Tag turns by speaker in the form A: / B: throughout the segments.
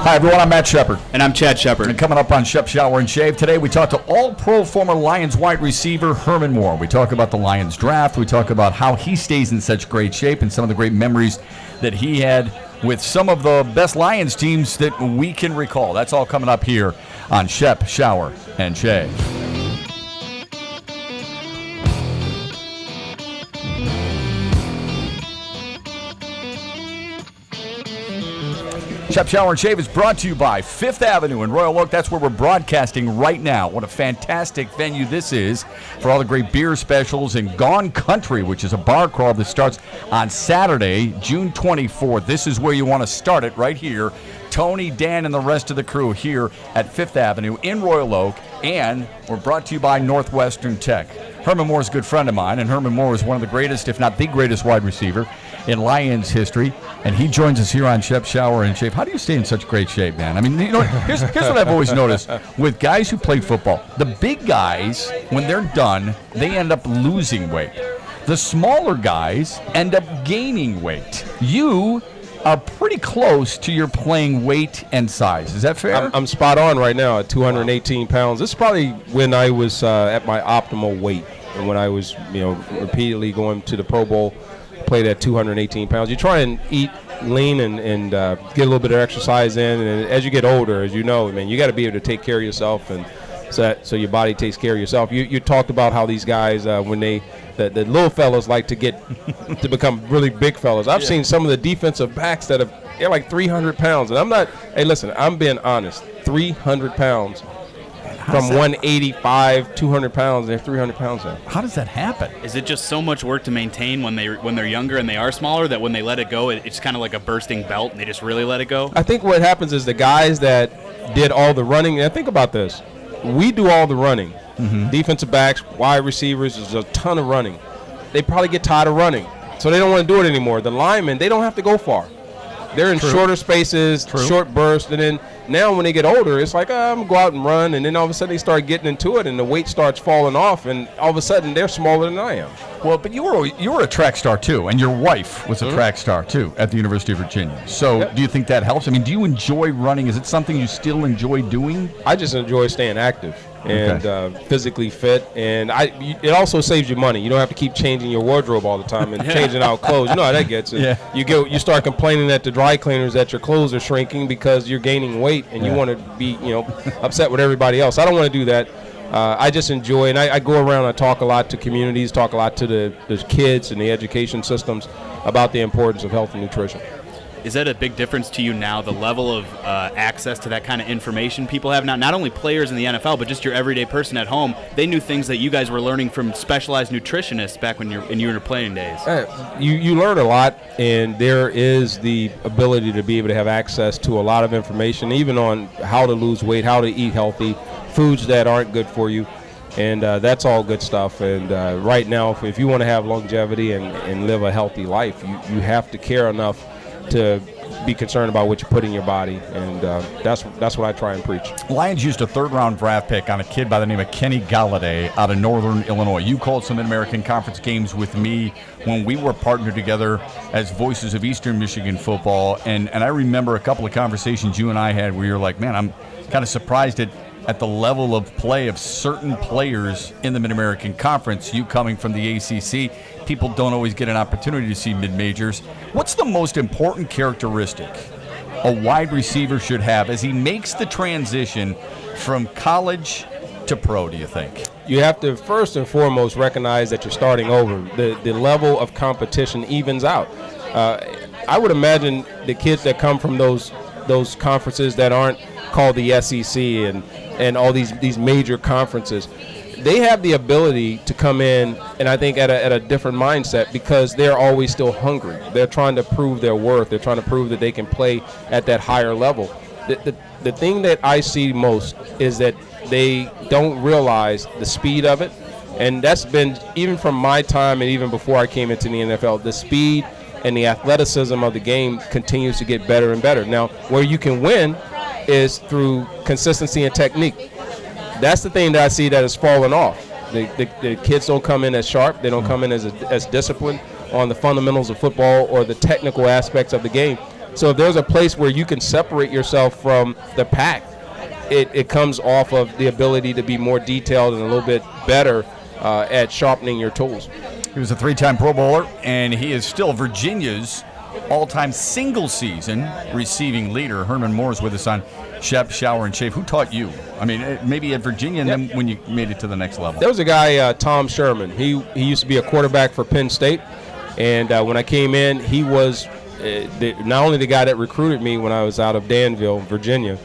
A: Hi, everyone. I'm Matt Shepard.
B: And I'm Chad Shepard.
A: And coming up on Shep, Shower, and Shave, today we talk to all-pro former Lions wide receiver Herman Moore. We talk about the Lions draft. We talk about how he stays in such great shape and some of the great memories that he had with some of the best Lions teams that we can recall. That's all coming up here on Shep, Shower, and Shave. Shep, Shower, and Shave is brought to you by Fifth Avenue in Royal Oak. That's where we're broadcasting right now. What a fantastic venue this is for all the great beer specials, and Gone Country, which is a bar crawl that starts on Saturday, June 24th. This is where you want to start it, right here. Tony, Dan, and the rest of the crew here at Fifth Avenue in Royal Oak. And we're brought to you by Northwestern Tech. Herman Moore is a good friend of mine, and Herman Moore is one of the greatest, if not the greatest, wide receiver in Lions history. And he joins us here on Shep, Shower, and Shave. How do you stay in such great shape, man? I mean, you know, here's what I've always noticed with guys who play football. The big guys, when they're done, they end up losing weight. The smaller guys end up gaining weight. You are pretty close to your playing weight and size. Is that fair?
C: I'm spot on right now at 218 pounds. This is probably when I was at my optimal weight, and when I was, repeatedly going to the Pro Bowl, played at 218 pounds. You try and eat lean and get a little bit of exercise in, and as you get older, as you know, man, you got to be able to take care of yourself, and so your body takes care of yourself. You talked about how these guys, when the little fellas like to get to become really big fellas. I've seen some of the defensive backs they're like 300 pounds, and I'm not. Hey, listen, I'm being honest. 300 pounds. From 185, 200 pounds, they're 300 pounds now.
A: How does that happen?
B: Is it just so much work to maintain when they're younger and they are smaller that when they let it go, it's kind of like a bursting belt and they just really let it go?
C: I think what happens is the guys that did all the running, and think about this, we do all the running. Mm-hmm. Defensive backs, wide receivers, there's a ton of running. They probably get tired of running, so they don't want to do it anymore. The linemen, they don't have to go far. They're in shorter spaces, short bursts, and then now when they get older, it's like, I'm going to go out and run, and then all of a sudden they start getting into it, and the weight starts falling off, and all of a sudden they're smaller than I am.
A: Well, but you were a track star, too, and your wife was a track star, too, at the University of Virginia. So do you think that helps? I mean, do you enjoy running? Is it something you still enjoy doing?
C: I just enjoy staying active and physically fit, and it also saves you money. You don't have to keep changing your wardrobe all the time and changing out clothes. You know how that gets. Yeah. You start complaining at the dry cleaners that your clothes are shrinking because you're gaining weight, and you want to be upset with everybody else. I don't want to do that. I just enjoy, and I go around and talk a lot to communities, talk a lot to the kids and the education systems about the importance of health and nutrition.
B: Is that a big difference to you now, the level of access to that kind of information people have now? Not only players in the NFL, but just your everyday person at home. They knew things that you guys were learning from specialized nutritionists back when in your playing days.
C: You learn a lot, and there is the ability to be able to have access to a lot of information, even on how to lose weight, how to eat healthy, foods that aren't good for you. And that's all good stuff. And right now, if you want to have longevity and live a healthy life, you have to care enough to be concerned about what you put in your body, and that's what I try and preach.
A: Lions used a third-round draft pick on a kid by the name of Kenny Galladay out of Northern Illinois. You called some Mid-American Conference games with me when we were partnered together as voices of Eastern Michigan football, and I remember a couple of conversations you and I had where you're like, man, I'm kind of surprised at the level of play of certain players in the Mid-American Conference. You coming from the ACC, people don't always get an opportunity to see mid-majors. What's the most important characteristic a wide receiver should have as he makes the transition from college to pro, do you think?
C: You have to first and foremost recognize that you're starting over. The level of competition evens out. I would imagine the kids that come from those conferences that aren't called the SEC and all these major conferences, they have the ability to come in, and I think at a different mindset, because they're always still hungry. They're trying to prove their worth. They're trying to prove that they can play at that higher level. The thing that I see most is that they don't realize the speed of it, and that's been, even from my time and even before I came into the NFL, the speed and the athleticism of the game continues to get better and better. Now, where you can win is through consistency and technique. That's the thing that I see that has fallen off. The kids don't come in as sharp. They don't come in as disciplined on the fundamentals of football or the technical aspects of the game. So if there's a place where you can separate yourself from the pack, it comes off of the ability to be more detailed and a little bit better at sharpening your tools.
A: He was a 3-time Pro Bowler, and he is still Virginia's all-time single-season receiving leader. Herman Moore is with us on Shep, Shower, and Shave. Who taught you? I mean, maybe at Virginia, and then when you made it to the next level.
C: There was a guy, Tom Sherman. He used to be a quarterback for Penn State, and when I came in, he was not only the guy that recruited me when I was out of Danville, Virginia,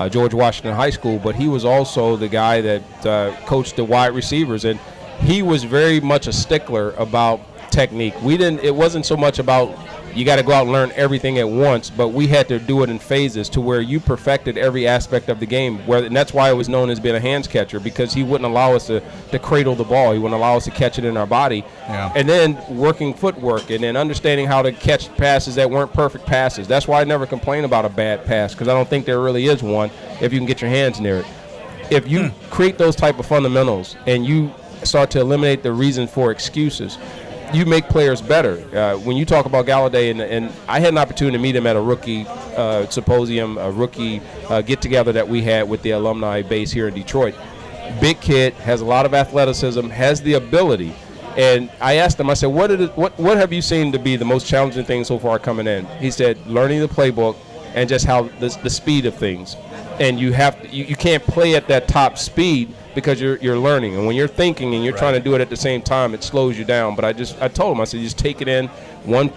C: George Washington High School, but he was also the guy that coached the wide receivers, and he was very much a stickler about technique. It wasn't so much about you got to go out and learn everything at once, but we had to do it in phases to where you perfected every aspect of the game. And that's why it was known as being a hands catcher, because he wouldn't allow us to cradle the ball. He wouldn't allow us to catch it in our body.
A: Yeah.
C: And then working footwork and then understanding how to catch passes that weren't perfect passes. That's why I never complain about a bad pass, because I don't think there really is one if you can get your hands near it. If you create those type of fundamentals and you start to eliminate the reason for excuses, you make players better. When you talk about Galladay, and I had an opportunity to meet him at a rookie symposium, a rookie get-together that we had with the alumni base here in Detroit. Big kid, has a lot of athleticism, has the ability. And I asked him, I said, what have you seen to be the most challenging thing so far coming in? He said, learning the playbook and just how the speed of things. And you can't play at that top speed because you're learning, and when you're thinking and you're trying to do it at the same time, it slows you down. But I told him, I said, just take it in one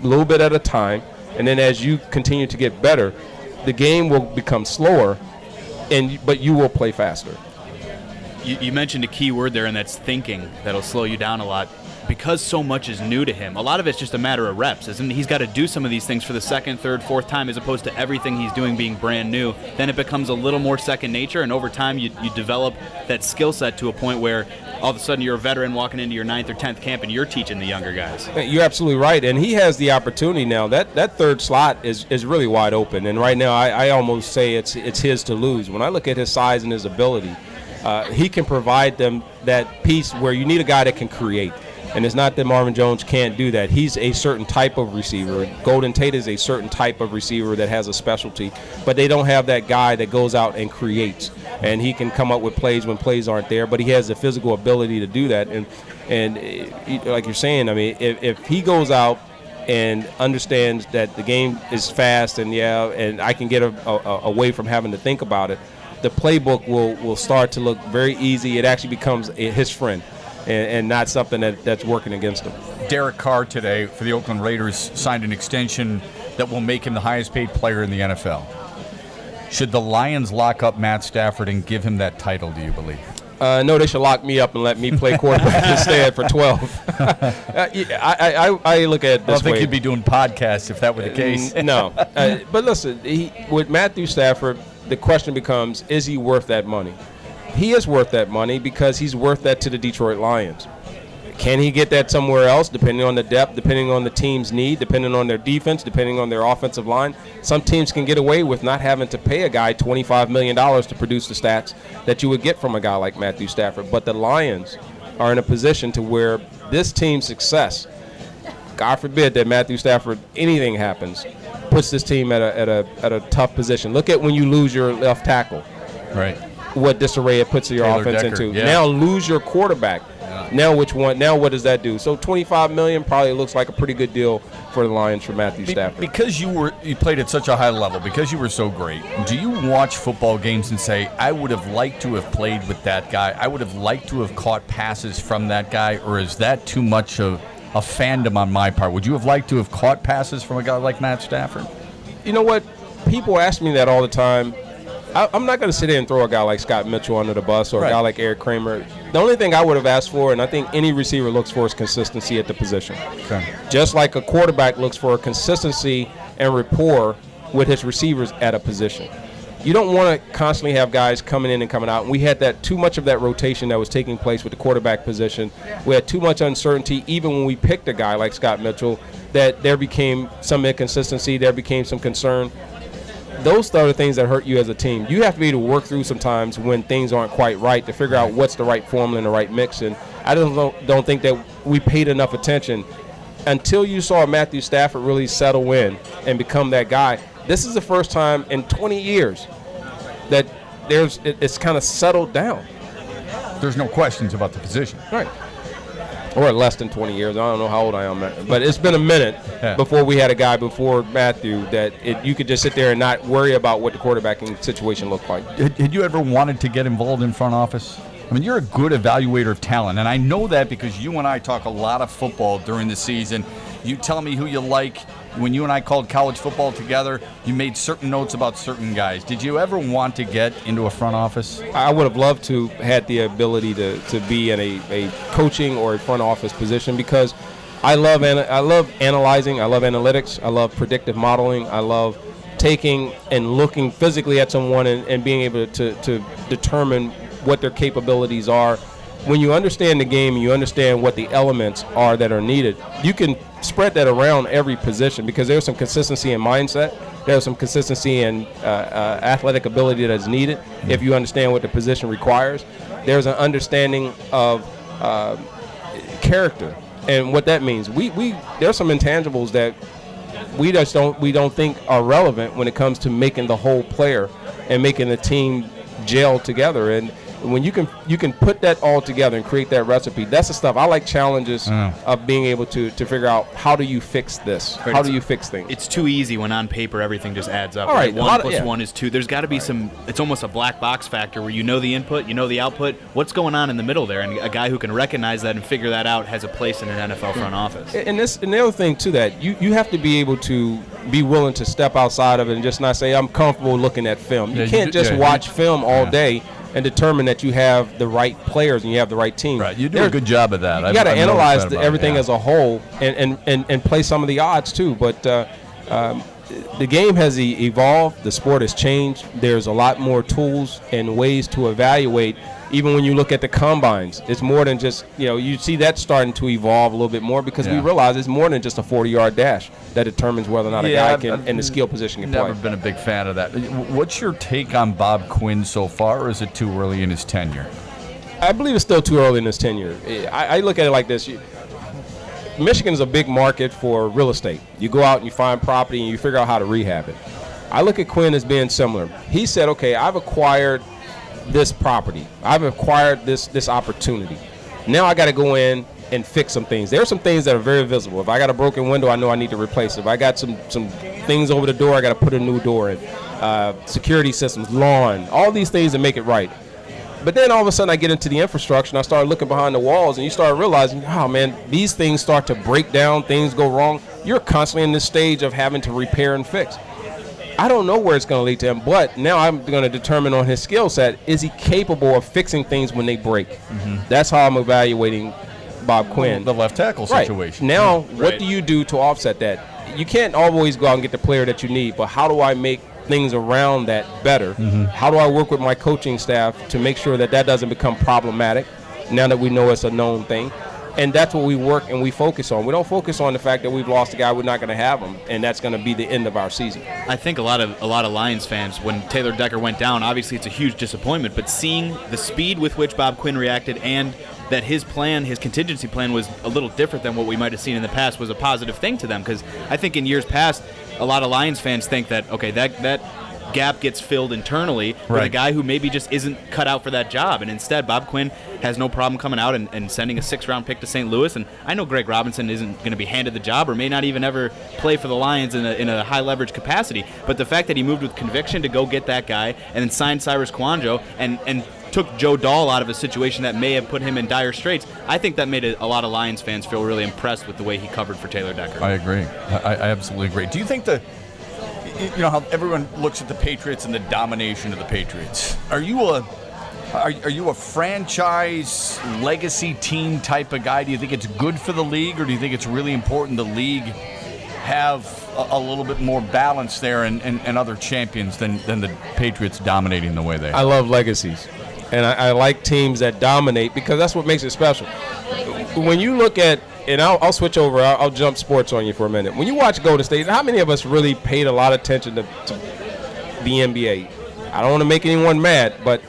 C: little bit at a time, and then as you continue to get better, the game will become slower, but you will play faster.
B: You mentioned a key word there, and that's thinking. That'll slow you down a lot. Because so much is new to him, a lot of it's just a matter of reps, isn't it? He's got to do some of these things for the second, third, fourth time, as opposed to everything he's doing being brand new. Then it becomes a little more second nature, and over time you develop that skill set to a point where all of a sudden you're a veteran walking into your 9th or 10th camp and you're teaching the younger guys.
C: You're absolutely right, and he has the opportunity now. That third slot is really wide open, and right now I almost say it's his to lose. When I look at his size and his ability, he can provide them that piece where you need a guy that can create. And it's not that Marvin Jones can't do that. He's a certain type of receiver. Golden Tate is a certain type of receiver that has a specialty, but they don't have that guy that goes out and creates. And he can come up with plays when plays aren't there, but he has the physical ability to do that. And like you're saying, I mean, if he goes out and understands that the game is fast and I can get away from having to think about it, the playbook will start to look very easy. It actually becomes his friend. And not something that's working against him.
A: Derek Carr today for the Oakland Raiders signed an extension that will make him the highest paid player in the NFL. Should the Lions lock up Matt Stafford and give him that title, do you believe?
C: No, they should lock me up and let me play quarterback instead for 12. I look at it this way.
A: I don't think you'd be doing podcasts if that were the case.
C: No. But listen, with Matthew Stafford, the question becomes, is he worth that money? He is worth that money because he's worth that to the Detroit Lions. Can he get that somewhere else, depending on the depth, depending on the team's need, depending on their defense, depending on their offensive line? Some teams can get away with not having to pay a guy $25 million to produce the stats that you would get from a guy like Matthew Stafford. But the Lions are in a position to where this team's success, God forbid that Matthew Stafford, anything happens, puts this team at a tough position. Look at when you lose your left tackle.
A: Right.
C: What disarray it puts your
A: Taylor
C: offense
A: Decker,
C: into.
A: yeah.
C: Now lose your quarterback. Yeah. Now which one? Now what does that do? So $25 million probably looks like a pretty good deal for the Lions for Matthew Stafford.
A: Because you played at such a high level, because you were so great, do you watch football games and say, I would have liked to have played with that guy, I would have liked to have caught passes from that guy, or is that too much of a fandom on my part? Would you have liked to have caught passes from a guy like Matt Stafford?
C: You know what? People ask me that all the time. I'm not going to sit there and throw a guy like Scott Mitchell under the bus or a guy like Eric Kramer. The only thing I would have asked for, and I think any receiver looks for, is consistency at the position. Okay. Just like a quarterback looks for consistency and rapport with his receivers at a position. You don't want to constantly have guys coming in and coming out. And we had too much of that rotation that was taking place with the quarterback position. We had too much uncertainty, even when we picked a guy like Scott Mitchell, that there became some inconsistency, there became some concern. Those are the things that hurt you as a team. You have to be able to work through sometimes when things aren't quite right to figure out what's the right formula and the right mix. And I don't think that we paid enough attention until you saw Matthew Stafford really settle in and become that guy, this is the first time in 20 years that it's kind of settled down.
A: There's no questions about the position.
C: Right. Or less than 20 years. I don't know how old I am, but it's been a minute before we had a guy before Matthew that you could just sit there and not worry about what the quarterbacking situation looked like.
A: Had you ever wanted to get involved in front office? I mean, you're a good evaluator of talent, and I know that because you and I talk a lot of football during the season. You tell me who you like. When you and I called college football together, you made certain notes about certain guys. Did you ever want to get into a front office?
C: I would have loved to had the ability to be in a coaching or a front office position because I love analyzing, I love analytics, I love predictive modeling, I love taking and looking physically at someone and being able to determine what their capabilities are. When you understand the game and you understand what the elements are that are needed, you can spread that around every position because there's some consistency in mindset. There's some consistency in athletic ability that is needed if you understand what the position requires. There's an understanding of character and what that means. There's some intangibles that we don't think are relevant when it comes to making the whole player and making the team gel together. And when you can put that all together and create that recipe, that's the stuff. I like challenges of being able to figure out how do you fix this?
B: Right,
C: how do you fix things?
B: It's too easy when on paper everything just adds up.
C: All right,
B: 1 + 1 is 2. There's got to be some. It's almost a black box factor where you know the input, you know the output. What's going on in the middle there? And a guy who can recognize that and figure that out has a place in an NFL front office.
C: And the other thing to that, you have to be able to be willing to step outside of it and just not say I'm comfortable looking at film. You can't just watch film all day and determine that you have the right players and you have the right team.
A: Right, you do a good job of that.
C: You got to analyze everything as a whole and play some of the odds too. But the game has evolved. The sport has changed. There's a lot more tools and ways to evaluate. Even when you look at the combines, it's more than just, you see that starting to evolve a little bit more because we realize it's more than just a 40-yard dash that determines whether or not a guy can, in the skill position, can play.
A: Never been a big fan of that. What's your take on Bob Quinn so far, or is it too early in his tenure?
C: I believe it's still too early in his tenure. I look at it like this. Michigan is a big market for real estate. You go out and you find property and you figure out how to rehab it. I look at Quinn as being similar. He said, okay, I've acquired this property. I've acquired this opportunity. Now I got to go in and fix some things. There are some things that are very visible. If I got a broken window, I know I need to replace it. If I got some things over the door, I got to put a new door in. Security systems, lawn, all these things that make it right. But then all of a sudden I get into the infrastructure and I start looking behind the walls and you start realizing, oh man, these things start to break down, things go wrong. You're constantly in this stage of having to repair and fix. I don't know where it's going to lead to him, but now I'm going to determine on his skill set, is he capable of fixing things when they break? That's how I'm evaluating Bob Quinn.
A: The left tackle situation.
C: Now, what do you do to offset that? You can't always go out and get the player that you need, but how do I make things around that better? How do I work with my coaching staff to make sure that doesn't become problematic now that we know it's a known thing? And that's what we work and we focus on. We don't focus on the fact that we've lost a guy, we're not going to have him, and that's going to be the end of our season.
B: I think a lot of Lions fans, when Taylor Decker went down, obviously it's a huge disappointment, but seeing the speed with which Bob Quinn reacted and that his contingency plan was a little different than what we might have seen in the past was a positive thing to them, because I think in years past, a lot of Lions fans think that, okay, that gap gets filled internally with a guy who maybe just isn't cut out for that job. And instead, Bob Quinn has no problem coming out and sending a 6th-round pick to St. Louis. And I know Greg Robinson isn't going to be handed the job or may not even ever play for the Lions in a high-leverage capacity. But the fact that he moved with conviction to go get that guy and then signed Cyrus Kouandjio and took Joe Dahl out of a situation that may have put him in dire straits, I think that made a lot of Lions fans feel really impressed with the way he covered for Taylor Decker.
A: I agree. I absolutely agree. Do you think how everyone looks at the Patriots and the domination of the Patriots? Are you a franchise legacy team type of guy? Do you think it's good for the league, or do you think it's really important the league have a little bit more balance there and other champions than the Patriots dominating the way they are?
C: I love legacies, and I like teams that dominate because that's what makes it special. When you look at, and I'll switch over, I'll jump sports on you for a minute. When you watch Golden State, how many of us really paid a lot of attention to the NBA? I don't want to make anyone mad, but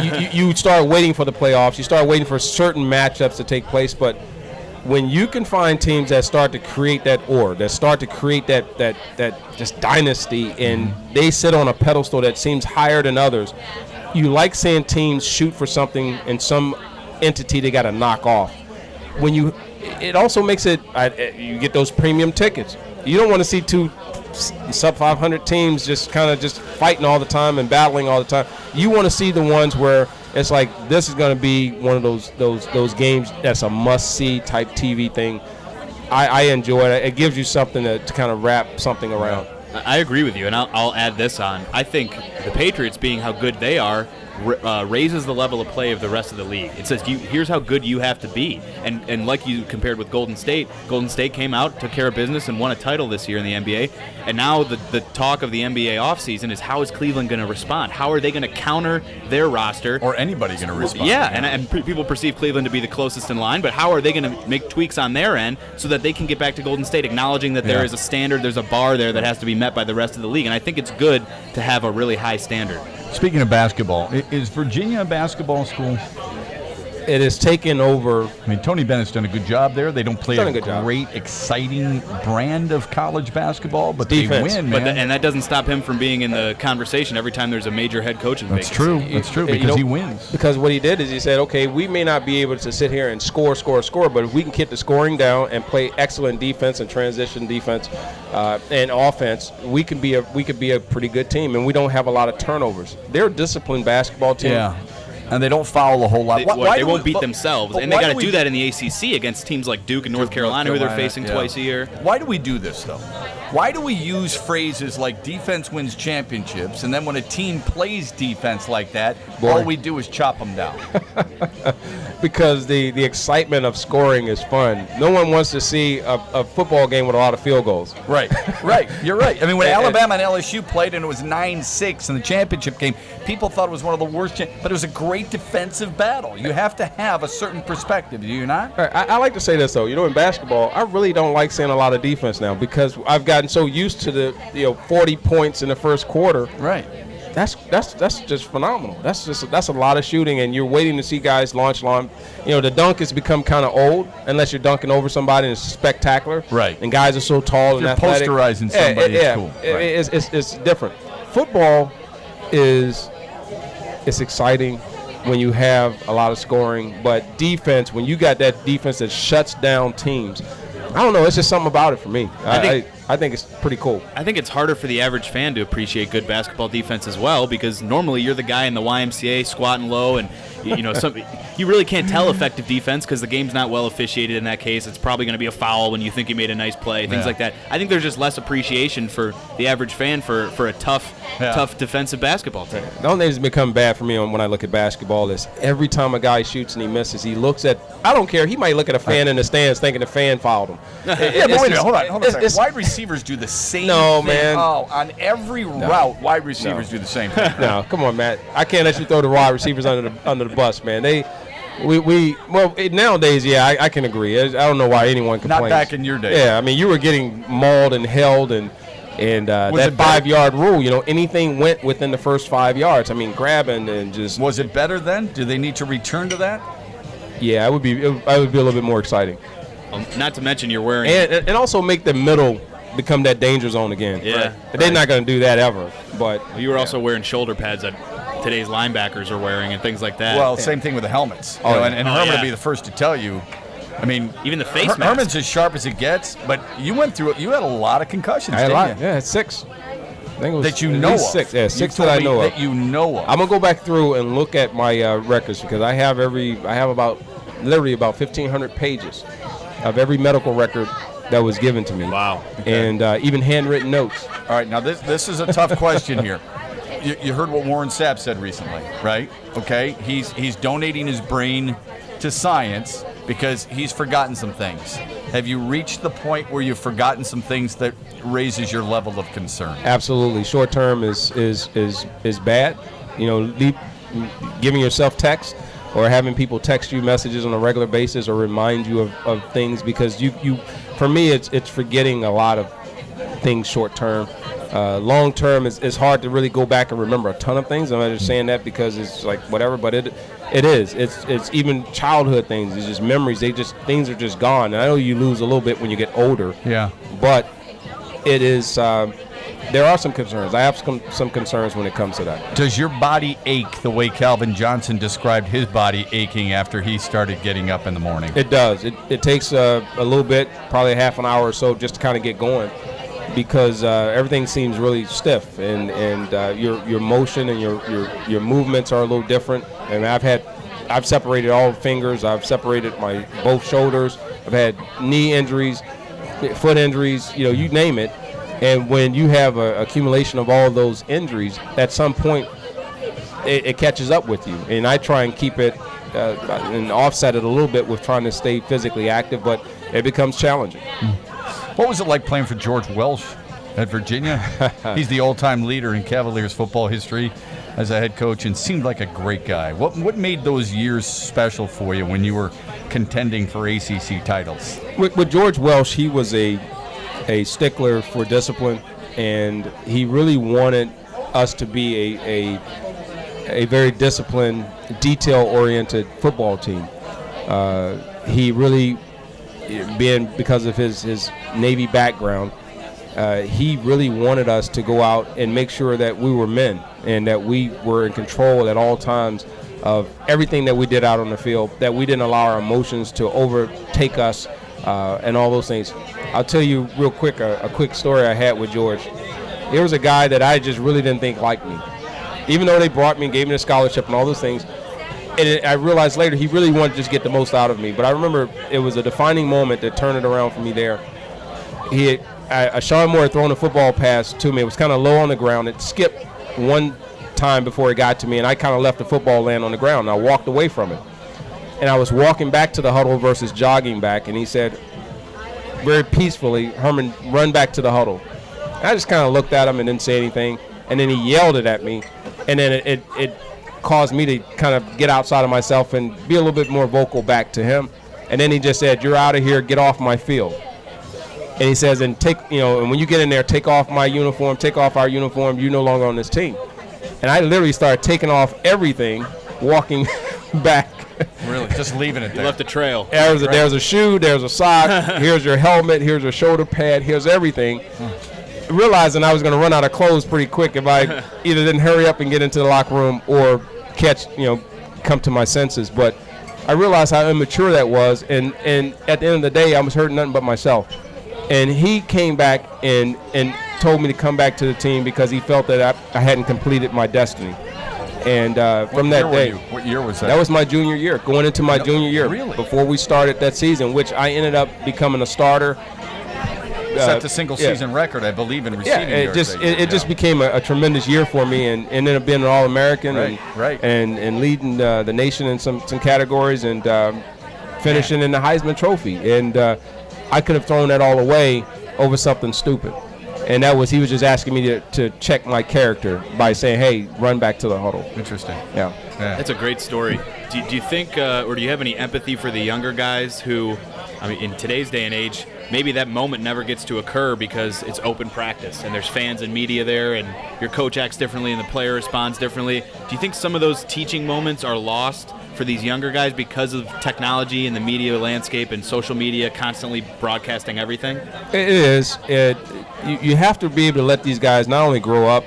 C: you start waiting for the playoffs. You start waiting for certain matchups to take place. But when you can find teams that start to create that start to create that just dynasty, and they sit on a pedestal that seems higher than others, you like seeing teams shoot for something in some entity they got to knock off. It also makes it, you get those premium tickets. You don't want to see two sub 500 teams just fighting all the time and battling all the time. You want to see the ones where it's like, this is going to be one of those games that's a must-see type TV thing. I enjoy it. It gives you something to kind of wrap something around.
B: I agree with you, and I'll add this on. I think the Patriots, being how good they are, raises the level of play of the rest of the league. It says, here's how good you have to be. And like you compared with Golden State came out, took care of business, and won a title this year in the NBA. And now the talk of the NBA offseason is, how is Cleveland going to respond? How are they going to counter their roster?
A: Or anybody going to respond?
B: Yeah, and people perceive Cleveland to be the closest in line, but how are they going to make tweaks on their end so that they can get back to Golden State, acknowledging that there is a standard, there's a bar there that has to be met by the rest of the league. And I think it's good to have a really high standard.
A: Speaking of basketball, is Virginia a basketball school?
C: It has taken over.
A: I mean, Tony Bennett's done a good job there. They don't play a
C: job.
A: great, exciting brand of college basketball, but
C: Defense.
A: they win, man.
B: And that doesn't stop him from being in the conversation every time there's a major head coaching vacancy.
A: That's true, because he wins.
C: Because what he did is he said, okay, we may not be able to sit here and score, but if we can keep the scoring down and play excellent defense and transition defense and offense, we could be a pretty good team, and we don't have a lot of turnovers. They're a disciplined basketball team.
A: Yeah. And they don't foul a whole lot.
B: They won't beat themselves, and they got to do that in the ACC against teams like Duke and North Carolina, who they're facing twice a year.
A: Why do we do this, though? Why do we use phrases like defense wins championships, and then when a team plays defense like that, all we do is chop them down?
C: Because the excitement of scoring is fun. No one wants to see a football game with a lot of field goals.
A: Right. You're right. I mean, when Alabama and LSU played and it was 9-6 in the championship game, people thought it was one of the worst, but it was a great defensive battle. You have to have a certain perspective, do you not?
C: I like to say this, though. In basketball, I really don't like seeing a lot of defense now, because I've gotten so used to the 40 points in the first quarter.
A: Right.
C: That's just phenomenal. That's a lot of shooting, and you're waiting to see guys launch long. The dunk has become kind of old unless you're dunking over somebody and it's spectacular.
A: Right.
C: And guys are so tall and athletic.
A: Posterizing somebody is cool.
C: Right. It's different. Football it's exciting when you have a lot of scoring, but defense, when you got that defense that shuts down teams, I don't know. It's just something about it for me. I think it's pretty cool.
B: I think it's harder for the average fan to appreciate good basketball defense as well, because normally you're the guy in the YMCA squatting low, and you really can't tell effective defense because the game's not well officiated in that case. It's probably going to be a foul when you think you made a nice play, things like that. I think there's just less appreciation for the average fan for a tough defensive basketball team.
C: The only thing that's become bad for me when I look at basketball is every time a guy shoots and he misses, he looks at, I don't care, he might look at a fan in the stands thinking the fan fouled him.
A: But wait a minute, hold on a second. Wide receivers do the same thing.
C: No, man.
A: Oh, on every route, wide receivers do the same thing.
C: No, come on, Matt. I can't let you throw the wide receivers under the bus, man. Nowadays, I can agree. I don't know why anyone complains.
A: Not back in your day.
C: Yeah, I mean, you were getting mauled and held, and that 5-yard rule, anything went within the first 5 yards. I mean, grabbing and just.
A: Was it better then? Do they need to return to that?
C: Yeah, it would be a little bit more exciting.
B: Not to mention you're wearing.
C: And also make the middle become that danger zone again.
B: Yeah.
C: Right. They're not going to do that ever. But
B: you were also wearing shoulder pads that today's linebackers are wearing and things like that.
A: Well, same thing with the helmets. And Herman would be the first to tell you. I mean,
B: even the face mask.
A: Herman's as sharp as it gets, but you went through it. You had a lot of concussions, didn't you?
C: Yeah, 6. I think it was
A: that you know of.
C: 6. Yeah, 6 that I know of.
A: That you know of.
C: I'm gonna go back through and look at my records, because I have about 1,500 pages of every medical record that was given to me.
B: Wow.
C: Okay. And even handwritten notes.
A: All right, now this is a tough question here. You heard what Warren Sapp said recently, right? Okay, he's donating his brain to science because he's forgotten some things. Have you reached the point where you've forgotten some things that raises your level of concern?
C: Absolutely. Short term is bad. Giving yourself text or having people text you messages on a regular basis or remind you of things, because you for me it's forgetting a lot of things short term. Long term is hard to really go back and remember a ton of things. I'm not just saying that because it's like whatever, but It is. It's even childhood things. It's just memories. Things are just gone. And I know you lose a little bit when you get older.
A: Yeah.
C: But it is. There are some concerns. I have some concerns when it comes to that.
A: Does your body ache the way Calvin Johnson described his body aching after he started getting up in the morning?
C: It does. It takes a little bit, probably a half an hour or so, just to kind of get going, because everything seems really stiff, and your motion and your movements are a little different. And I've separated all the fingers. I've separated my both shoulders. I've had knee injuries, foot injuries. You name it. And when you have an accumulation of all of those injuries, at some point it catches up with you. And I try and keep it and offset it a little bit with trying to stay physically active, but it becomes challenging.
A: What was it like playing for George Welsh at Virginia? He's the all-time leader in Cavaliers football history as a head coach, and seemed like a great guy. What made those years special for you when you were contending for ACC titles?
C: With George Welsh, he was a stickler for discipline, and he really wanted us to be a very disciplined, detail-oriented football team. He really, because of his Navy background, he really wanted us to go out and make sure that we were men and that we were in control at all times of everything that we did out on the field, that we didn't allow our emotions to overtake us and all those things. I'll tell you real quick a quick story I had with George. There was a guy that I just really didn't think liked me. Even though they brought me and gave me a scholarship and all those things, and I realized later he really wanted to just get the most out of me. But I remember it was a defining moment that turned it around for me there. Sean Moore had thrown a football pass to me. It was kind of low on the ground. It skipped one time before it got to me, and I kind of left the football land on the ground. And I walked away from it. And I was walking back to the huddle versus jogging back, and he said very peacefully, "Herman, run back to the huddle." And I just kind of looked at him and didn't say anything. And then he yelled it at me, and then it caused me to kind of get outside of myself and be a little bit more vocal back to him. And then he just said, "You're out of here. Get off my field." And he says, and when you get in there, take off my uniform, take off our uniform. You're no longer on this team. And I literally started taking off everything, walking back.
A: Really, just leaving it there.
B: You left a trail.
C: There's a shoe, there's a sock, here's your helmet, here's your shoulder pad, here's everything. Realizing I was going to run out of clothes pretty quick if I either didn't hurry up and get into the locker room or come to my senses. But I realized how immature that was, and at the end of the day, I was hurting nothing but myself. And he came back and told me to come back to the team because he felt that I hadn't completed my destiny. And from that day,
A: what year was that?
C: That was my junior year, going into my junior year.
A: Really?
C: Before we started that season, which I ended up becoming a starter.
A: Set the single-season record, I believe, in receiving yards.
C: It just became a tremendous year for me, and ended up being an All-American and leading the nation in some categories, and finishing in the Heisman Trophy. And I could have thrown that all away over something stupid. And he was just asking me to check my character by saying, "Hey, run back to the huddle."
A: Interesting.
C: Yeah.
B: That's a great story. Do you think, or do you have any empathy for the younger guys who, in today's day and age, maybe that moment never gets to occur because it's open practice and there's fans and media there and your coach acts differently and the player responds differently? Do you think some of those teaching moments are lost for these younger guys because of technology and the media landscape and social media constantly broadcasting everything?
C: It is. You have to be able to let these guys not only grow up,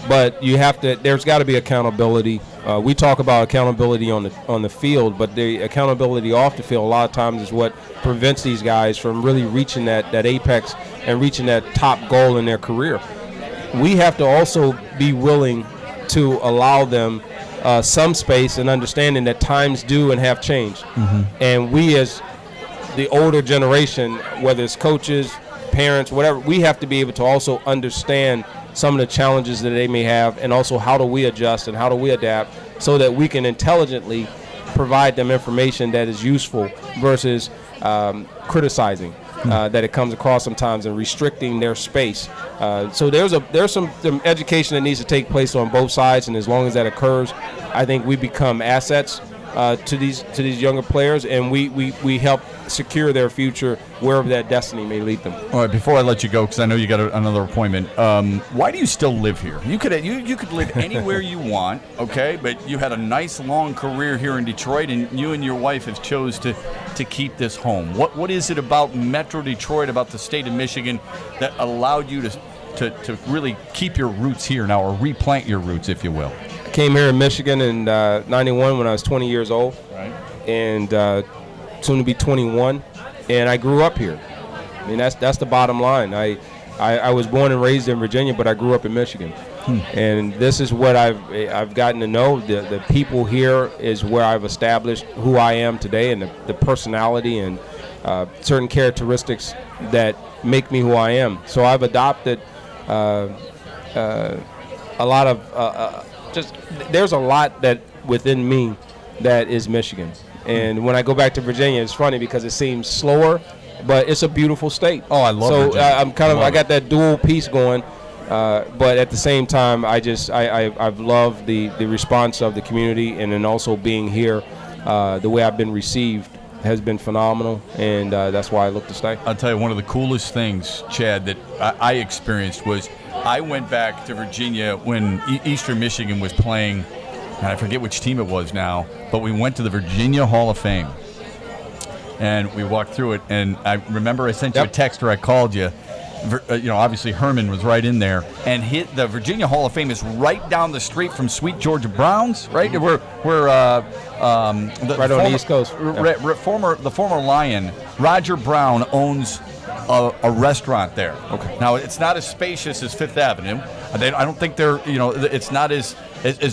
C: but there's got to be accountability. We talk about accountability on the field, but the accountability off the field a lot of times is what prevents these guys from really reaching that apex and reaching that top goal in their career. We have to also be willing to allow them some space and understanding that times do and have changed. Mm-hmm. And we, as the older generation, whether it's coaches, parents, whatever, we have to be able to also understand some of the challenges that they may have, and also how do we adjust and how do we adapt so that we can intelligently provide them information that is useful versus criticizing that it comes across sometimes and restricting their space. So there's some education that needs to take place on both sides, and as long as that occurs, I think we become assets to these younger players, and we help secure their future wherever that destiny may lead them.
A: All right, before I let you go, because I know you got another appointment, why do you still live here? You could live anywhere you want, okay? But you had a nice long career here in Detroit, and you and your wife have chose to keep this home. What is it about Metro Detroit, about the state of Michigan, that allowed you to really keep your roots here now, or replant your roots, if you will?
C: I came here in Michigan in '91 when I was 20 years old,
A: right,
C: and soon to be 21, and I grew up here. I mean, that's the bottom line. I was born and raised in Virginia, but I grew up in Michigan, and this is what I've gotten to know. The people here is where I've established who I am today, and the personality and certain characteristics that make me who I am. So I've adopted a lot of there's a lot that within me that is Michigan. And when I go back to Virginia, it's funny because it seems slower, but it's a beautiful state.
A: Oh, I love Virginia.
C: I got that dual piece going, but at the same time, I've loved the response of the community, and then also being here, the way I've been received has been phenomenal, and that's why I look to stay.
A: I'll tell you, one of the coolest things, Chad, that I experienced was I went back to Virginia when Eastern Michigan was playing, and I forget which team it was now, but we went to the Virginia Hall of Fame, and we walked through it, and I remember I sent you a text or I called you. Obviously Herman was right in there, and the Virginia Hall of Fame is right down the street from Sweet Georgia Brown's, right? Where
C: right on the East Coast.
A: The former Lion, Roger Brown, owns a restaurant there.
C: Okay.
A: Now it's not as spacious as Fifth Avenue. I don't think it's not as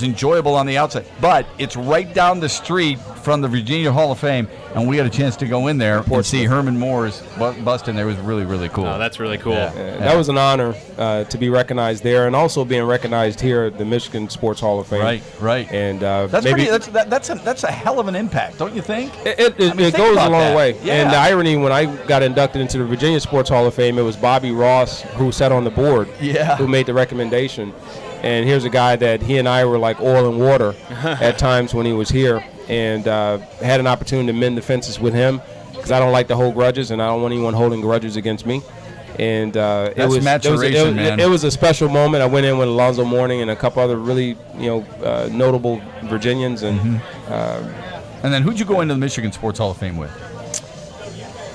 A: enjoyable on the outside, but it's right down the street from the Virginia Hall of Fame, and we had a chance to go in there and see Herman Moore's bust in there. It was really, really cool.
B: Oh, that's really cool.
C: That was an honor to be recognized there, and also being recognized here at the Michigan Sports Hall of Fame.
A: Right.
C: And
A: that's a hell of an impact, don't you think?
C: It goes a long way.
A: Yeah.
C: And the irony, when I got inducted into the Virginia Sports Hall of Fame, it was Bobby Ross who sat on the board, who made the recommendation. And here's a guy that he and I were like oil and water at times when he was here, and had an opportunity to mend the fences with him, because I don't like to hold grudges, and I don't want anyone holding grudges against me. And it was a special moment. I went in with Alonzo Mourning and a couple other really notable Virginians, and
A: and then who'd you go into the Michigan Sports Hall of Fame with?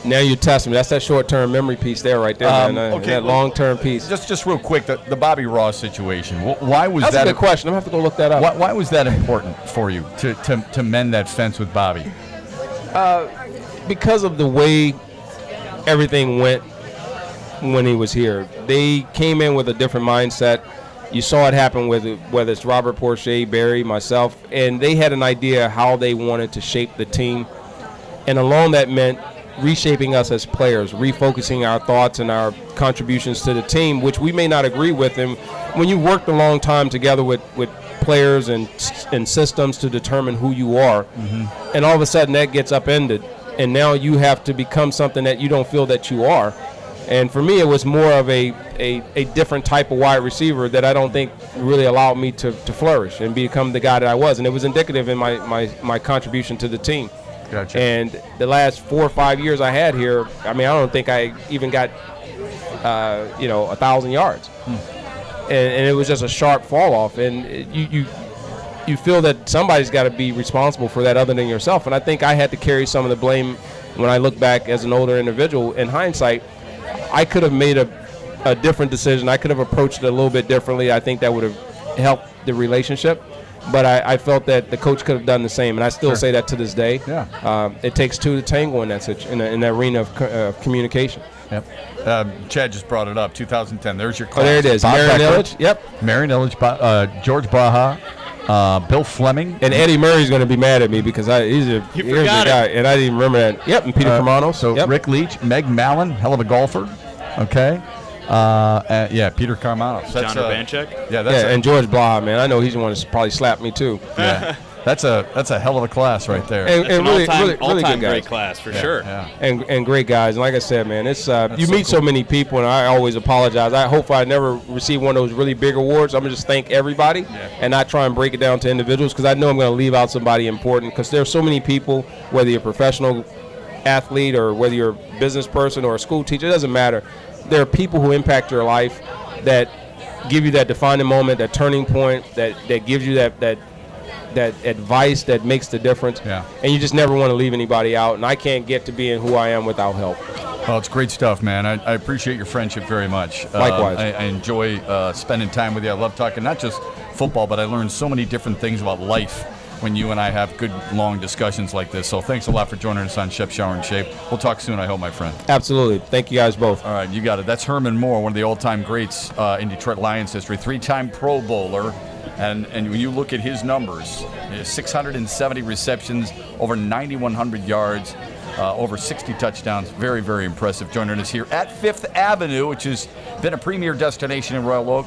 C: Now you test me. That's that short-term memory piece there, right there, man.
A: Okay,
C: that long-term piece.
A: Just real quick, the Bobby Ross situation. Why was
C: That's
A: that?
C: That's a good question. I'm gonna have to go look that up.
A: Why was that important for you to mend that fence with Bobby?
C: Because of the way everything went when he was here. They came in with a different mindset. You saw it happen with whether it's Robert Porcher, Barry, myself, and they had an idea how they wanted to shape the team, and along that meant reshaping us as players, refocusing our thoughts and our contributions to the team, which we may not agree with. And when you worked a long time together with players and systems to determine who you are, and all of a sudden that gets upended, and now you have to become something that you don't feel that you are. And for me, it was more of a different type of wide receiver that I don't think really allowed me to flourish and become the guy that I was. And it was indicative in my contribution to the team.
A: Gotcha.
C: And the last 4 or 5 years I had here, I mean, I don't think I even got, 1,000 yards. And it was just a sharp fall off. And you feel that somebody's got to be responsible for that other than yourself. And I think I had to carry some of the blame when I look back as an older individual. In hindsight, I could have made a different decision. I could have approached it a little bit differently. I think that would have helped the relationship. But I felt that the coach could have done the same, and I still say that to this day.
A: Yeah.
C: It takes two to tango in that in the arena of communication.
A: Yep. Chad just brought it up. 2010. There's your class.
C: Oh, there it is. Marion Illich. Yep.
A: Marion Illich, George Baha, Bill Fleming,
C: and Eddie Murray's going to be mad at me because he's a guy, and I didn't even remember that. Yep. And Peter Carmano.
A: So Rick Leach, Meg Mallon, hell of a golfer. Okay. Peter Carmano.
B: John Urbanchek.
A: Yeah,
C: and George Blah, man. I know he's the one that's probably slapped me too.
A: Yeah. That's a hell of a class right there.
C: And
B: That's
C: really,
B: all-time
C: good guys.
B: great class for sure.
A: Yeah.
C: And great guys. And like I said, man, it's you
A: so
C: meet so
A: cool.
C: many people, and I always apologize. I hope I never receive one of those really big awards. I'm gonna just thank everybody and not try and break it down to individuals, because I know I'm gonna leave out somebody important, because there's so many people, whether you're a professional athlete or whether you're a business person or a school teacher, it doesn't matter. There are people who impact your life that give you that defining moment, that turning point, that gives you that advice that makes the difference.
A: Yeah.
C: And you just never want to leave anybody out, and I can't get to being who I am without help.
A: Well, it's great stuff, man. I appreciate your friendship very much.
C: Likewise.
A: I enjoy spending time with you. I love talking not just football, but I learn so many different things about life when you and I have good, long discussions like this. So thanks a lot for joining us on Shep, Shower, and Shape. We'll talk soon, I hope, my friend.
C: Absolutely. Thank you guys both.
A: All right, you got it. That's Herman Moore, one of the all-time greats in Detroit Lions history, 3-time Pro Bowler. And when you look at his numbers, 670 receptions, over 9,100 yards, over 60 touchdowns. Very, very impressive. Joining us here at Fifth Avenue, which has been a premier destination in Royal Oak,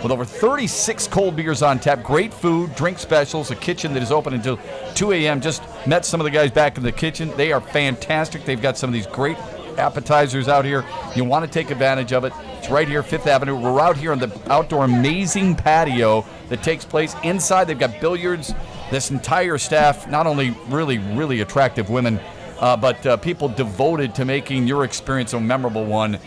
A: with over 36 cold beers on tap, great food, drink specials, a kitchen that is open until 2 a.m. Just met some of the guys back in the kitchen. They are fantastic. They've got some of these great appetizers out here. You want to take advantage of it. It's right here, Fifth Avenue. We're out here on the outdoor amazing patio that takes place inside. They've got billiards. This entire staff, not only really, really attractive women, but people devoted to making your experience a memorable one.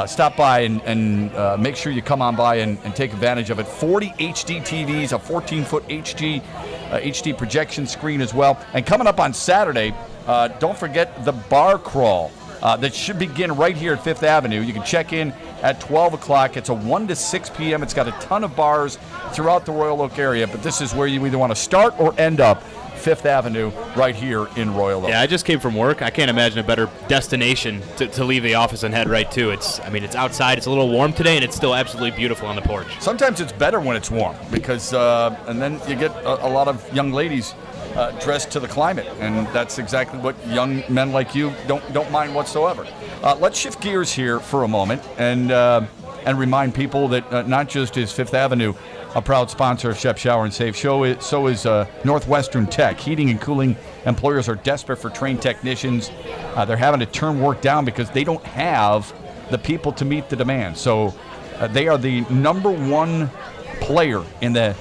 A: Stop by and make sure you come on by and take advantage of it. 40 HD TVs, a 14-foot HD projection screen as well. And coming up on Saturday, don't forget the bar crawl. That should begin right here at Fifth Avenue. You can check in at 12 o'clock. It's a 1 to 6 p.m. It's got a ton of bars throughout the Royal Oak area, but this is where you either want to start or end up, Fifth Avenue right here in Royal Oak.
B: Yeah, I just came from work. I can't imagine a better destination to leave the office and head right to. It's outside. It's a little warm today, and it's still absolutely beautiful on the porch.
A: Sometimes it's better when it's warm because, and then you get a lot of young ladies dressed to the climate, and that's exactly what young men like you don't mind whatsoever. Let's shift gears here for a moment and remind people that not just is Fifth Avenue a proud sponsor of Shep Shower and Save Show, so is Northwestern Tech. Heating and cooling employers are desperate for trained technicians. They're having to turn work down because they don't have the people to meet the demand. So they are the number one player in the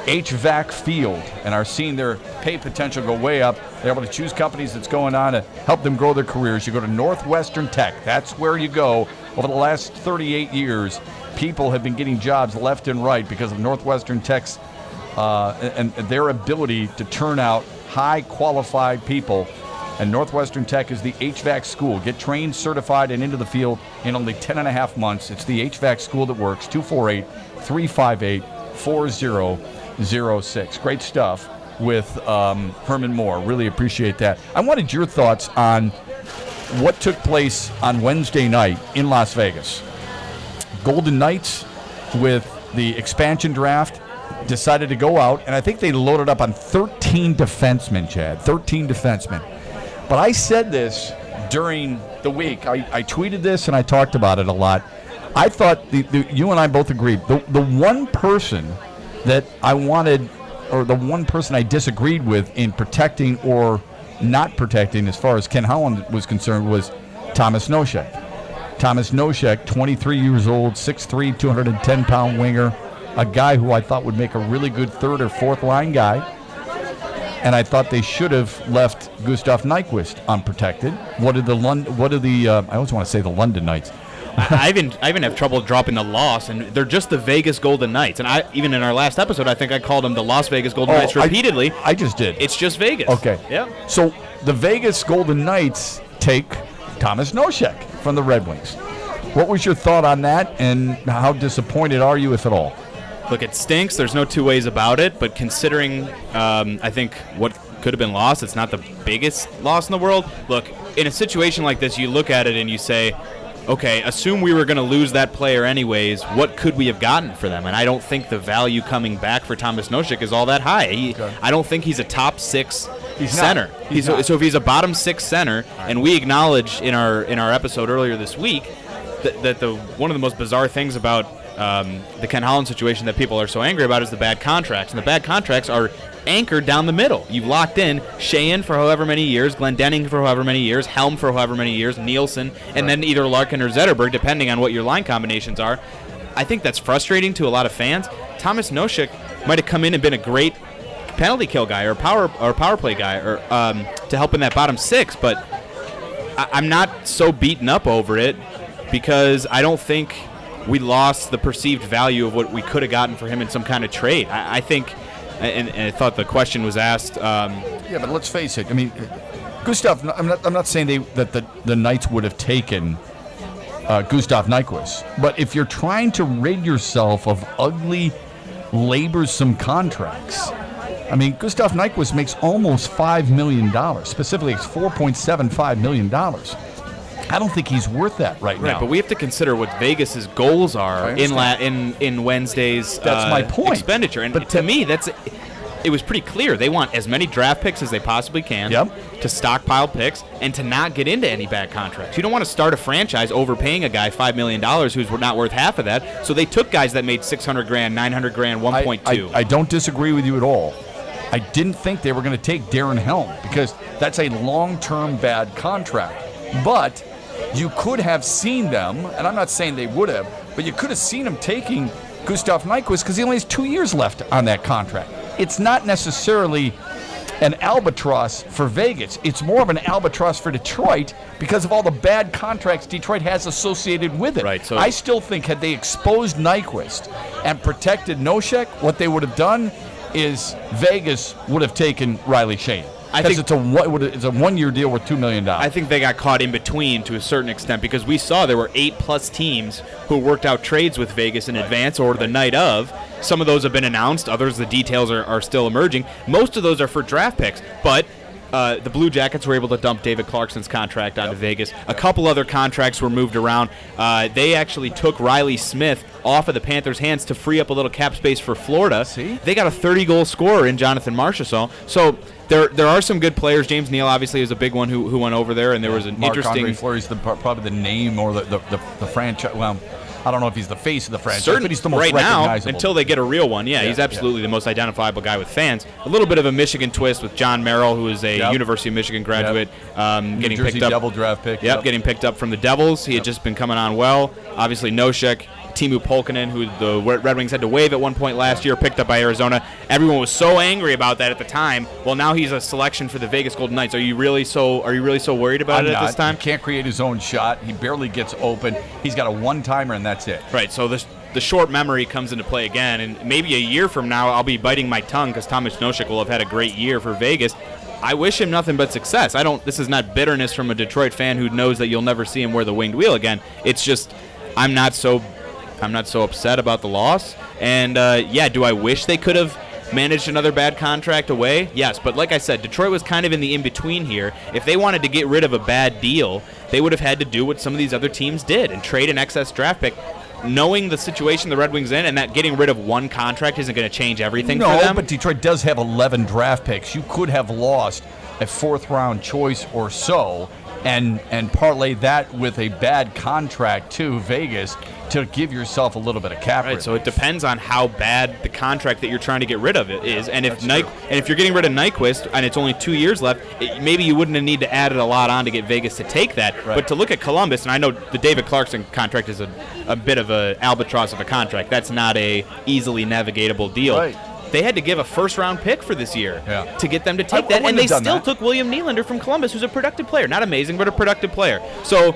A: HVAC field and are seeing their pay potential go way up. They're able to choose companies that's going on to help them grow their careers. You go to Northwestern Tech. That's where you go. Over the last 38 years, people have been getting jobs left and right because of Northwestern Tech's and their ability to turn out high qualified people. And Northwestern Tech is the HVAC school. Get trained, certified, and into the field in only 10 and a half months. It's the HVAC school that works. 248-358-4006. Great stuff with Herman Moore. Really appreciate that. I wanted your thoughts on what took place on Wednesday night in Las Vegas. Golden Knights, with the expansion draft, decided to go out, and I think they loaded up on 13 defensemen, Chad. 13 defensemen. But I said this during the week. I tweeted this and I talked about it a lot. I thought, you and I both agreed, the one person that I wanted, or the one person I disagreed with in protecting or not protecting as far as Ken Holland was concerned was Thomas Nosek. Thomas Nosek, 23 years old, 6'3", 210-pound winger, a guy who I thought would make a really good third or fourth line guy. And I thought they should have left Gustav Nyquist unprotected. I always want to say the London Knights.
B: I even have trouble dropping the loss, and they're just the Vegas Golden Knights. And even in our last episode, I think I called them the Las Vegas Golden Knights repeatedly.
A: I just did.
B: It's just Vegas.
A: Okay.
B: Yeah.
A: So the Vegas Golden Knights take Thomas Nosek from the Red Wings. What was your thought on that, and how disappointed are you, if at all?
B: Look, it stinks. There's no two ways about it. But considering, I think what could have been lost, it's not the biggest loss in the world. Look, in a situation like this, you look at it and you say, okay, assume we were going to lose that player anyways, what could we have gotten for them? And I don't think the value coming back for Thomas Nosek is all that high. I don't think he's a top six center. So if he's a bottom six center, and we acknowledged in our episode earlier this week that one of the most bizarre things about the Ken Holland situation that people are so angry about is the bad contracts. And the bad contracts are anchored down the middle. You've locked in Sheehan for however many years, Glendening for however many years, Helm for however many years, Nielsen, and then either Larkin or Zetterberg, depending on what your line combinations are. I think that's frustrating to a lot of fans. Thomas Nosek might have come in and been a great penalty kill guy or power play guy or to help in that bottom six, but I'm not so beaten up over it because I don't think we lost the perceived value of what we could have gotten for him in some kind of trade. I think, and I thought the question was asked.
A: Yeah, but let's face it. I mean, Gustav. I'm not saying that the Knights would have taken Gustav Nyquist, but if you're trying to rid yourself of ugly, laborsome contracts. I mean, Gustav Nyquist makes almost $5 million. Specifically, it's $4.75 million. I don't think he's worth that right now.
B: Right, but we have to consider what Vegas's goals are in Wednesday's
A: that's my point.
B: Expenditure. And to me, it was pretty clear. They want as many draft picks as they possibly can to stockpile picks and to not get into any bad contracts. You don't want to start a franchise overpaying a guy $5 million who's not worth half of that. So they took guys that made $600,000, $900,000, 1.2.
A: I don't disagree with you at all. I didn't think they were going to take Darren Helm because that's a long-term bad contract. But you could have seen them, and I'm not saying they would have, but you could have seen them taking Gustav Nyquist because he only has 2 years left on that contract. It's not necessarily an albatross for Vegas. It's more of an albatross for Detroit because of all the bad contracts Detroit has associated with it.
B: Right, so
A: I still think had they exposed Nyquist and protected Nosek, what they would have done is Vegas would have taken Riley Sheehan. I think it's a 1-year deal worth $2 million.
B: I think they got caught in between to a certain extent because we saw there were 8+ teams who worked out trades with Vegas in advance or the night of. Some of those have been announced. Others, the details are still emerging. Most of those are for draft picks, but the Blue Jackets were able to dump David Clarkson's contract onto Vegas. A couple other contracts were moved around. They actually took Riley Smith off of the Panthers' hands to free up a little cap space for Florida.
A: See?
B: They got a 30-goal scorer in Jonathan Marchessault. So there are some good players. James Neal obviously is a big one who went over there, and there was an interesting.
A: Marc-Andre Fleury's probably the name or the franchise. Well, I don't know if he's the face of the franchise, but he's the most
B: right now
A: recognizable.
B: until they get a real one. Yeah, he's absolutely the most identifiable guy with fans. A little bit of a Michigan twist with John Merrill, who is a University of Michigan graduate, getting
A: Jersey
B: picked up.
A: Devil draft pick.
B: Getting picked up from the Devils. He had just been coming on well. Obviously, Nosek. Timu Polkinen, who the Red Wings had to waive at one point last year, picked up by Arizona. Everyone was so angry about that at the time. Well, now he's a selection for the Vegas Golden Knights. Are you really so worried about it at this time?
A: He can't create his own shot. He barely gets open. He's got a one-timer, and that's it.
B: Right, so the short memory comes into play again, and maybe a year from now I'll be biting my tongue because Thomas Nosek will have had a great year for Vegas. I wish him nothing but success. This is not bitterness from a Detroit fan who knows that you'll never see him wear the winged wheel again. It's just I'm not so upset about the loss. And, do I wish they could have managed another bad contract away? Yes, but like I said, Detroit was kind of in the in-between here. If they wanted to get rid of a bad deal, they would have had to do what some of these other teams did and trade an excess draft pick. Knowing the situation the Red Wings in and that getting rid of one contract isn't going to change everything for them.
A: No, but Detroit does have 11 draft picks. You could have lost a fourth-round choice or so and parlay that with a bad contract to Vegas to give yourself a little bit of cap room.
B: Right, so it depends on how bad the contract that you're trying to get rid of it is. And if you're getting rid of Nyquist and it's only 2 years left, maybe you wouldn't need to add a lot on to get Vegas to take that. Right. But to look at Columbus, and I know the David Clarkson contract is a bit of an albatross of a contract. That's not a easily navigatable deal.
A: Right.
B: They had to give a first-round pick for this year to get them to take that, and they still took William Nylander from Columbus, who's a productive player. Not amazing, but a productive player. So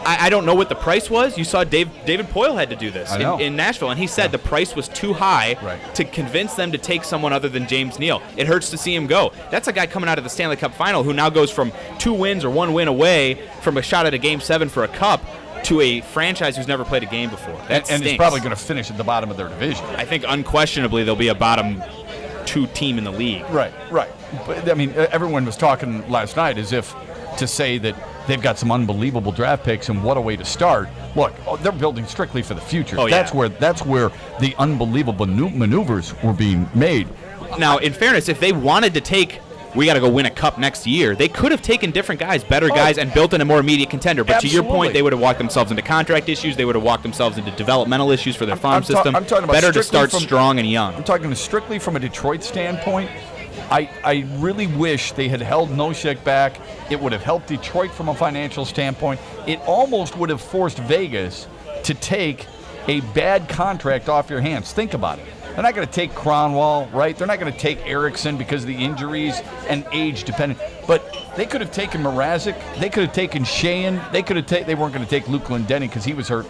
B: I don't know what the price was. You saw David Poyle had to do this in Nashville, and he said the price was too high to convince them to take someone other than James Neal. It hurts to see him go. That's a guy coming out of the Stanley Cup final who now goes from 2 wins or 1 win away from a shot at a Game 7 for a cup to a franchise who's never played a game before. And
A: he's probably going to finish at the bottom of their division.
B: I think unquestionably they'll be a bottom 2 team in the league.
A: Right. But, I mean, everyone was talking last night as if to say that they've got some unbelievable draft picks and what a way to start. Look, they're building strictly for the future. That's where the unbelievable maneuvers were being made.
B: Now, in fairness, if they wanted to take we got to go win a cup next year, they could have taken different guys, better guys, and built in a more immediate contender. But to your point, they would have walked themselves into contract issues. They would have walked themselves into developmental issues for their farm system.
A: I'm talking about
B: better to start strong and young.
A: I'm talking strictly from a Detroit standpoint. I really wish they had held Noshek back. It would have helped Detroit from a financial standpoint. It almost would have forced Vegas to take a bad contract off your hands. Think about it. They're not going to take Cronwall, right? They're not going to take Erickson because of the injuries and age dependent. But they could have taken Mrazek. They could have taken Sheehan. They weren't going to take Luke Glendening because he was hurt.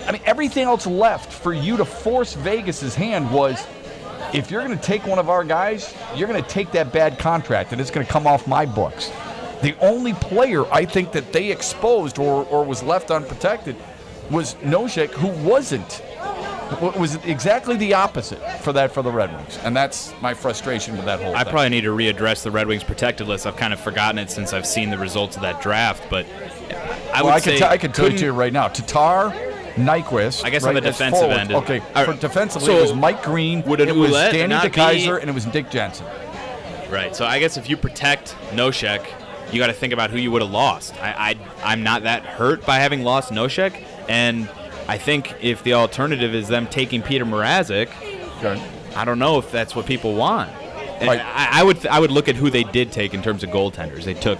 A: I mean, everything else left for you to force Vegas's hand was, if you're going to take one of our guys, you're going to take that bad contract, and it's going to come off my books. The only player I think that they exposed or was left unprotected was Noshek, who wasn't. It was exactly the opposite for the Red Wings, and that's my frustration with that whole thing.
B: I probably need to readdress the Red Wings protected list. I've kind of forgotten it since I've seen the results of that draft, but I
A: could tell you right now. Tatar, Nyquist.
B: I guess
A: right,
B: on the defensive end.
A: Okay, for defensively, it was Mike Green, it was Danny DeKeyser, and it was Dick Jensen.
B: Right, so I guess if you protect Noshek, you got to think about who you would have lost. I'm not that hurt by having lost Noshek, and I think if the alternative is them taking Peter Mrazek,
A: okay,
B: I don't know if that's what people want.
A: Right.
B: I would look at who they did take in terms of goaltenders. They took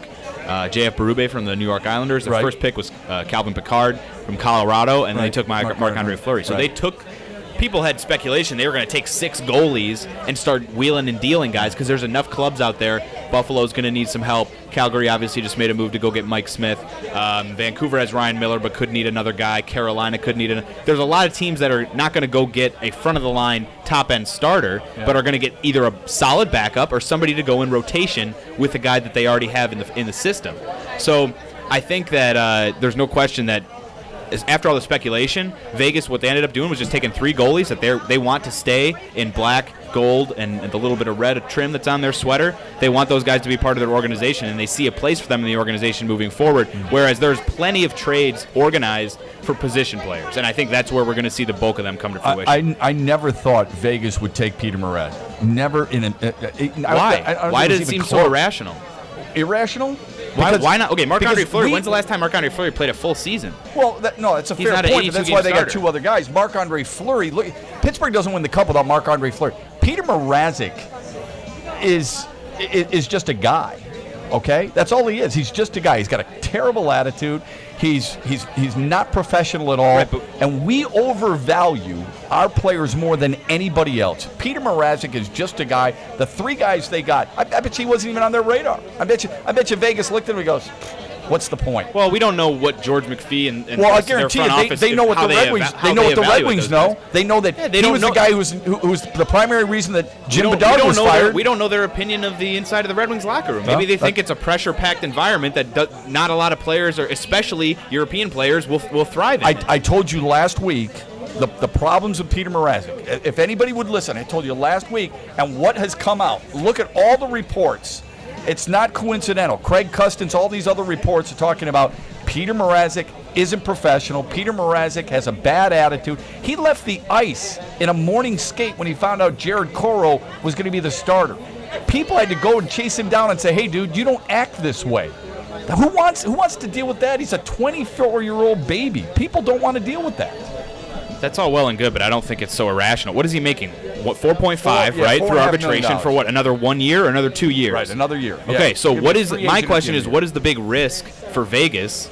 B: J.F. Berube from the New York Islanders. Their first pick was Calvin Picard from Colorado, and then they took Marc-Andre Fleury. So they took – people had speculation they were going to take 6 goalies and start wheeling and dealing guys because there's enough clubs out there. Buffalo's going to need some help. Calgary obviously just made a move to go get Mike Smith. Vancouver has Ryan Miller but could need another guy. Carolina could need another. There's a lot of teams that are not going to go get a front-of-the-line, top-end starter, but are going to get either a solid backup or somebody to go in rotation with a guy that they already have in the system. So I think that there's no question that after all the speculation, Vegas, what they ended up doing was just taking 3 goalies that they want to stay in black, gold, and the little bit of red trim that's on their sweater. They want those guys to be part of their organization, and they see a place for them in the organization moving forward, whereas there's plenty of trades organized for position players, and I think that's where we're going to see the bulk of them come to fruition.
A: I never thought Vegas would take Peter Mrazek. Never in an...
B: Why? Why does it seem so irrational?
A: Irrational?
B: Why not? Okay, Marc-Andre Fleury. When's the last time Marc-Andre Fleury played a full season?
A: Well, it's a fair point, but that's why they got 2 other guys. Marc-Andre Fleury. Look, Pittsburgh doesn't win the cup without Marc-Andre Fleury. Peter Mrazek is just a guy. Okay, that's all he is. He's just a guy. He's got a terrible attitude. He's not professional at all, right, and we overvalue our players more than anybody else. Peter Mrazek is just a guy. The 3 guys they got, I bet you he wasn't even on their radar. I bet you Vegas looked at him and goes, what's the point?
B: Well, we don't know what George McPhee and
A: I guarantee you, they know what the Red Wings. They know what the Red Wings know. They know that he was the guy who was the primary reason that Jim Bedard was fired.
B: We don't know their opinion of the inside of the Red Wings locker room. Maybe they think it's a pressure-packed environment that not a lot of players, or especially European players, will thrive in.
A: I told you last week the problems with Peter Mrazek. If anybody would listen, I told you last week, and what has come out. Look at all the reports. It's not coincidental. Craig Custance, all these other reports are talking about Peter Mrazek isn't professional. Peter Mrazek has a bad attitude. He left the ice in a morning skate when he found out Jared Coro was going to be the starter. People had to go and chase him down and say, hey, dude, you don't act this way. Who wants to deal with that? He's a 24-year-old baby. People don't want to deal with that.
B: That's all well and good, but I don't think it's so irrational. What is he making? What, 4.5, right, through arbitration for what, another 1 year or another 2 years?
A: Right, another year.
B: Okay, so what is my question is, what is the big risk for Vegas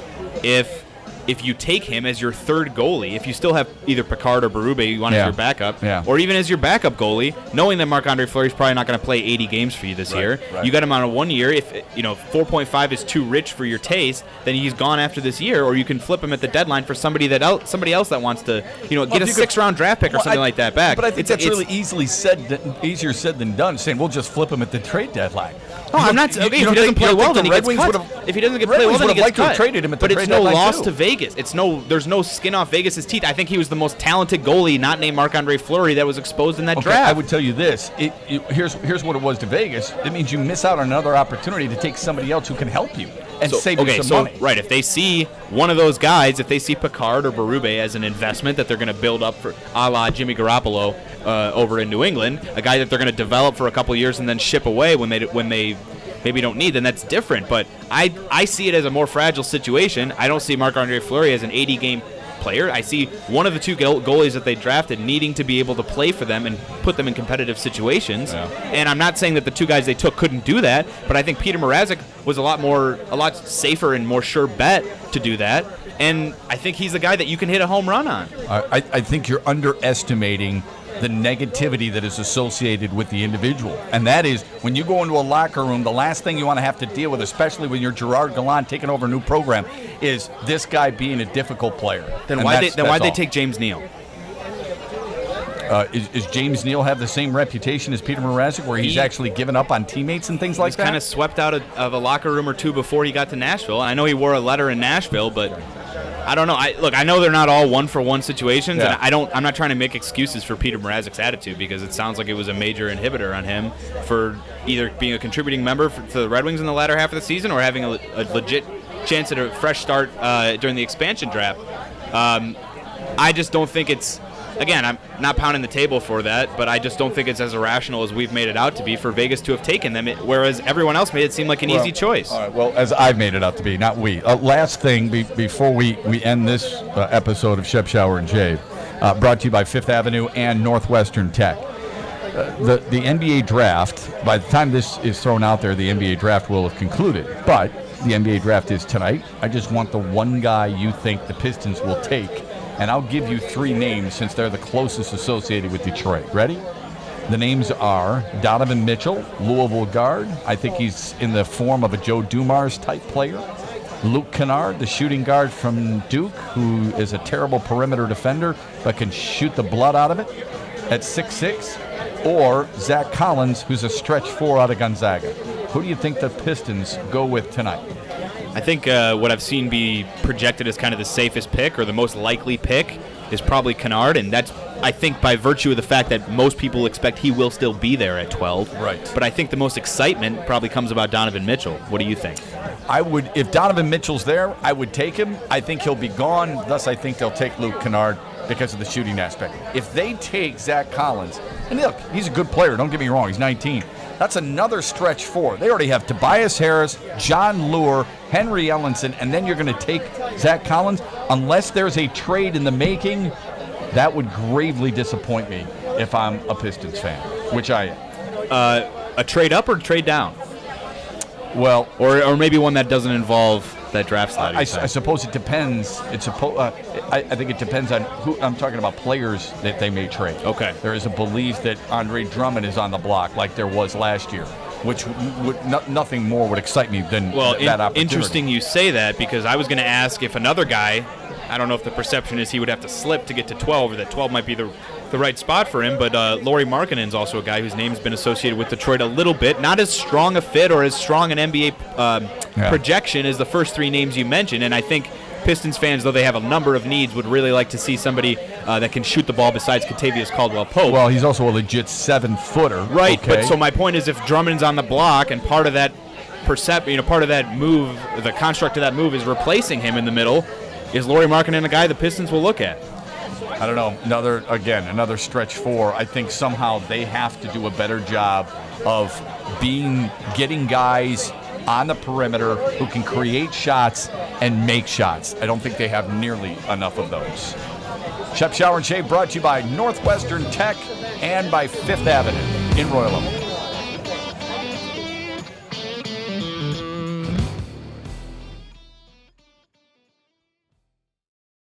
B: if you take him as your 3rd goalie, if you still have either Picard or Berube you want as your backup, or even as your backup goalie, knowing that Marc-Andre Fleury is probably not going to play 80 games for you this year. Right. You got him on a 1 year. If 4.5 is too rich for your taste, then he's gone after this year, or you can flip him at the deadline for somebody else that wants to get a 6th-round draft pick or something like that back.
A: But I think that's really easier said than done, saying we'll just flip him at the trade deadline.
B: No, I'm not. Okay, if he doesn't play well, then he gets cut. If he doesn't play well, then he gets cut.
A: Traded him at the
B: but
A: trade
B: it's no
A: deadline
B: loss
A: too.
B: to Vegas. There's no skin off Vegas's teeth. I think he was the most talented goalie, not named Marc-Andre Fleury, that was exposed in that draft.
A: I would tell you this. Here's what it was to Vegas. It means you miss out on another opportunity to take somebody else who can help you and save you some money.
B: Right, if they see one of those guys, if they see Picard or Berube as an investment that they're going to build up for a la Jimmy Garoppolo over in New England, a guy that they're going to develop for a couple of years and then ship away when they maybe don't need, then that's different. But I see it as a more fragile situation. I don't see Marc-Andre Fleury as an 80-game player. I see one of the two goalies that they drafted needing to be able to play for them and put them in competitive situations.
A: Yeah.
B: And I'm not saying that the two guys they took couldn't do that, but I think Peter Mrazek was a lot safer and more sure bet to do that. And I think he's the guy that you can hit a home run on.
A: I think you're underestimating the negativity that is associated with the individual. And that is, when you go into a locker room, the last thing you want to have to deal with, especially when you're Gerard Gallant taking over a new program, is this guy being a difficult player.
B: Then why'd they take James Neal?
A: Is James Neal have the same reputation as Peter Mrazek, where he's actually given up on teammates and things like that?
B: He's kind of swept out of a locker room or two before he got to Nashville. I know he wore a letter in Nashville, but I don't know. I know they're not all one-for-one situations,
A: Yeah.
B: and I'm not trying to make excuses for Peter Mrazek's attitude, because it sounds like it was a major inhibitor on him for either being a contributing member to the Red Wings in the latter half of the season or having a legit chance at a fresh start during the expansion draft. I just don't think it's. Again, I'm not pounding the table for that, but I just don't think it's as irrational as we've made it out to be for Vegas to have taken them, whereas everyone else made it seem like an easy choice.
A: All right, well, as I've made it out to be, not we. Last thing before we end this episode of Shep, Shower, and Shave, brought to you by Fifth Avenue and Northwestern Tech. The NBA draft, by the time this is thrown out there, the NBA draft will have concluded, but the NBA draft is tonight. I just want the one guy you think the Pistons will take. And I'll give you three names since they're the closest associated with Detroit. Ready? The names are Donovan Mitchell, Louisville guard. I think he's in the form of a Joe Dumars type player. Luke Kennard, the shooting guard from Duke, who is a terrible perimeter defender but can shoot the blood out of it at 6'6". Or Zach Collins, who's a stretch four out of Gonzaga. Who do you think the Pistons go with tonight?
B: I think what I've seen be projected as kind of the safest pick or the most likely pick is probably Kennard, and that's, I think, by virtue of the fact that most people expect he will still be there at 12.
A: Right.
B: But I think the most excitement probably comes about Donovan Mitchell. What do you think?
A: I would, if Donovan Mitchell's there, I would take him. I think he'll be gone. Thus, I think they'll take Luke Kennard because of the shooting aspect. If they take Zach Collins, and look, he's a good player, don't get me wrong, he's 19. That's another stretch four. They already have Tobias Harris, John Lure, Henry Ellenson, and then you're going to take Zach Collins. Unless there's a trade in the making, that would gravely disappoint me if I'm a Pistons fan, which I am.
B: A trade up or trade down?
A: Well,
B: or maybe one that doesn't involve that draft slot.
A: I suppose it depends. I think it depends on who. I'm talking about players that they may trade.
B: Okay.
A: There is a belief that Andre Drummond is on the block like there was last year, which nothing more would excite me than that opportunity.
B: Interesting you say that, because I was going to ask if another guy, I don't know if the perception is he would have to slip to get to 12, or that 12 might be the right spot for him, but Lauri Markkanen's also a guy whose name's been associated with Detroit a little bit. Not as strong a fit or as strong an NBA projection as the first three names you mentioned, and I think Pistons fans, though they have a number of needs, would really like to see somebody that can shoot the ball besides Kentavious Caldwell-Pope.
A: Well, he's also a legit 7-footer.
B: Right,
A: okay.
B: But so my point is, if Drummond's on the block and part of that part of that move, the construct of that move is replacing him in the middle, is Lauri Markkanen a guy the Pistons will look at?
A: I don't know. Another stretch four. I think somehow they have to do a better job of getting guys on the perimeter who can create shots and make shots. I don't think they have nearly enough of those. Shep, Shower, and Shave brought to you by Northwestern Tech and by Fifth Avenue in Royal Oak.